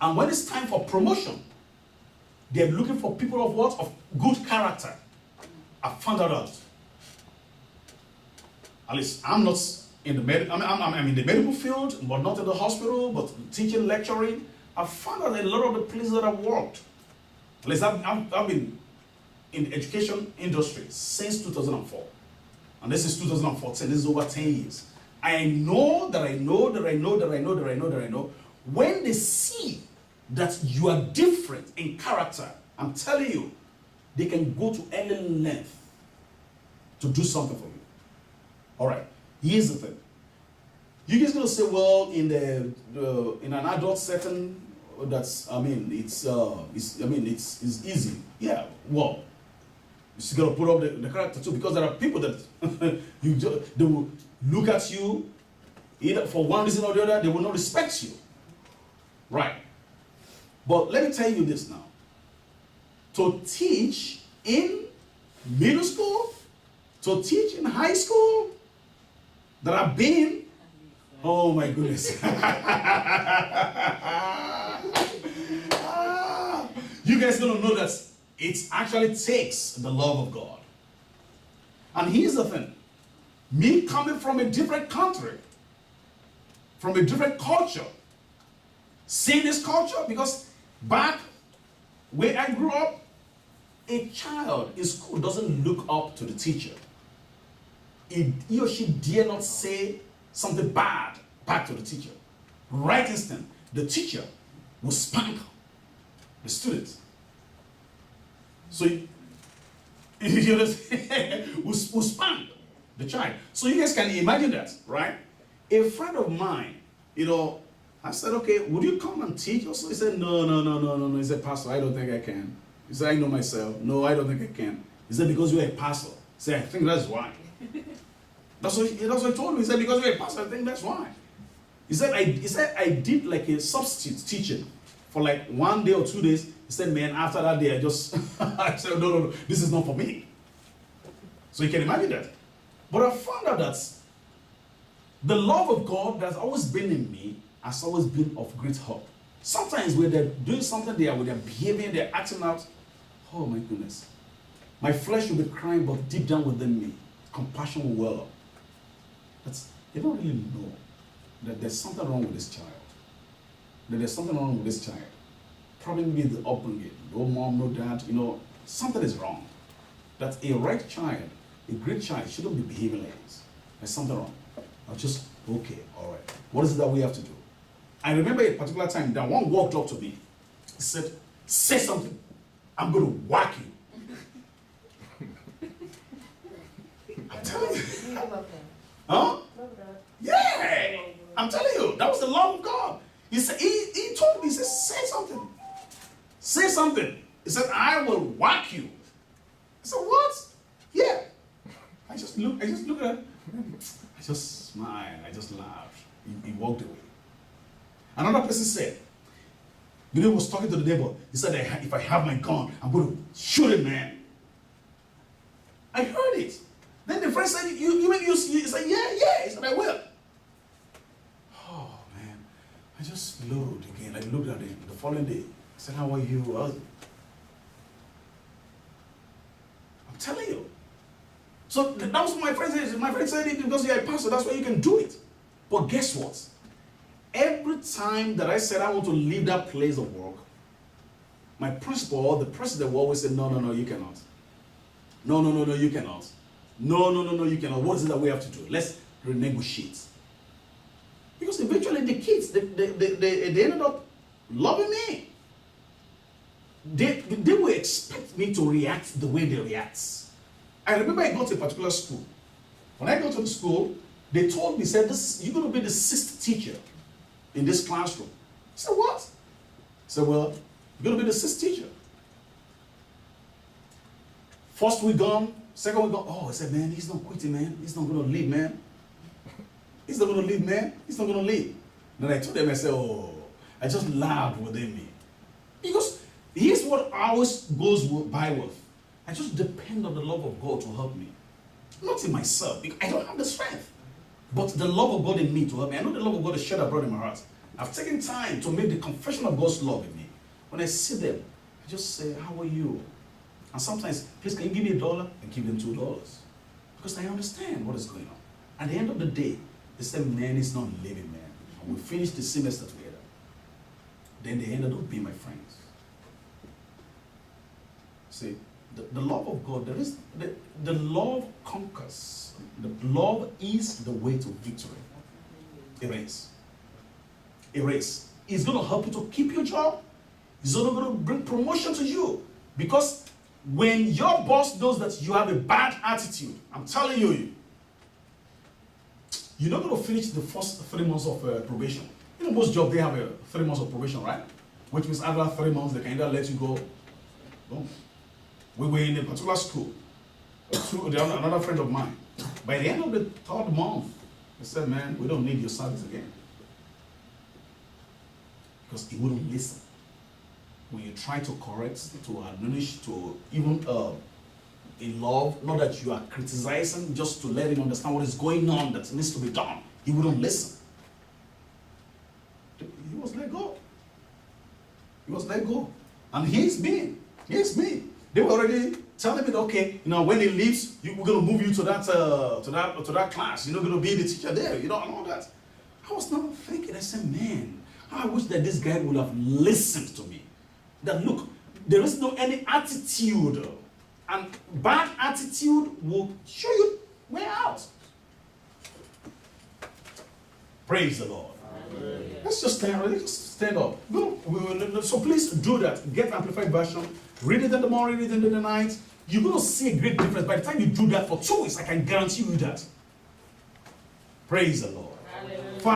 And when it's time for promotion, they're looking for people of what? Of good character. I found that out. At least I'm not in the I'm in the medical field, but not in the hospital, but teaching, lecturing. I found out a lot of the places that I've worked. At least I've been in the education industry since 2004. And this is 2014. This is over 10 years. I know that I know. When they see that you are different in character, I'm telling you, they can go to any length to do something for you. All right. Here's the thing. You guys gonna say, well, in an adult setting, it's easy. Yeah. Well, you still gotta put up the character too, because there are people that they will look at you either for one reason or the other. They will not respect you. Right. But let me tell you this now. To teach in middle school, to teach in high school, that I've been, oh my goodness. You guys gonna know that it actually takes the love of God. And here's the thing. Me coming from a different country, from a different culture, seeing this culture, because back where I grew up, a child in school doesn't look up to the teacher. He or she dare not say something bad back to the teacher. Right instant, the teacher will spank the student. So you understand? will spank the child. So you guys can imagine that, right? A friend of mine, I said, okay, would you come and teach us? He said, no. He said, Pastor, I don't think I can. He said, I know myself. No, I don't think I can. He said, because you're a pastor. He said, I think that's why. That's what he told me. He said, because you're a pastor, I think that's why. He said, I did like a substitute teaching for like 1 day or 2 days. He said, man, after that day, I said, no, this is not for me. So you can imagine that. But I found out that the love of God that's always been in me has always been of great help. Sometimes when they're doing something there, when they're behaving, they're acting out, oh my goodness. My flesh will be crying, but deep down within me, compassion will well up. They don't really know that there's something wrong with this child. Probably maybe the upbringing, no mom, no dad, something is wrong. That a right child, a great child, shouldn't be behaving like this. There's something wrong. I'm just, okay, all right. What is it that we have to do? I remember a particular time that one walked up to me. He said, say something. I'm going to whack you. I'm telling you. Huh? Yeah. I'm telling you. That was the love of God. He said, he told me, he said, say something. Say something. He said, I will whack you. I said, what? Yeah. I just looked at him. I just smiled. I just laughed. He walked away. Another person said, was talking to the neighbor. He said, if I have my gun, I'm going to shoot him, man. I heard it. Then the friend said, you make use. He said, yeah. He said, I will. Oh, man. I just looked again. I looked at him the following day. I said, how are you? I'm telling you. So that was what my friend said. My friend said it because you're a pastor. That's why you can do it. But guess what? Every time that I said I want to leave that place of work, my principal, the president, will always say, no, you cannot. No, you cannot. No, you cannot. What is it that we have to do? Let's renegotiate. Because eventually the kids, they ended up loving me. They will expect me to react the way they react. I remember I got to a particular school. When I got to the school, they told me, said, you're going to be the 6th teacher in this classroom. I said, what? I said, well, you're going to be the 6th teacher. First week gone, second week gone. Oh, I said, man, he's not quitting, man. He's not going to leave, man. He's not going to leave, man. He's not going to leave. Then I told them, I said, oh, I just laughed within me. Because here's what always goes by with. I just depend on the love of God to help me. Not in myself, because I don't have the strength. But the love of God in me to help me. I know the love of God is shed abroad in my heart. I've taken time to make the confession of God's love in me. When I see them, I just say, how are you? And sometimes, please, can you give me $1 and give them $2? Because I understand what is going on. At the end of the day, they say, man is not living, man. And we finish the semester together. Then they ended up being my friends. See, the love of God, there is the love conquers. The love is the way to victory. Erase. Erase. It's going to help you to keep your job. It's going to bring promotion to you. Because when your boss knows that you have a bad attitude, I'm telling you, you're not going to finish the first 3 months of probation. You know, most jobs, they have 3 months of probation, right? Which means after 3 months, they can either let you go. Boom. We were in a particular school. Another friend of mine. By the end of the 3rd month, they said, man, we don't need your service again. Because he wouldn't listen. When you try to correct, to admonish, to even in love, not that you are criticizing, just to let him understand what is going on that needs to be done, he wouldn't listen. He was let go. He was let go. And he's me. They were already telling me, okay, you know, when he leaves, we're going to move you to that class. You're not going to be the teacher there, you know, and all that. I was now thinking, I said, man, I wish that this guy would have listened to me. That look, there is no any attitude, and bad attitude will show you way out. Praise the Lord. Amen. Let's just stand up. So please do that. Get Amplified Version. Read it in the morning, read it in the night. You're going to see a great difference. By the time you do that for 2 weeks, I can guarantee you that. Praise the Lord.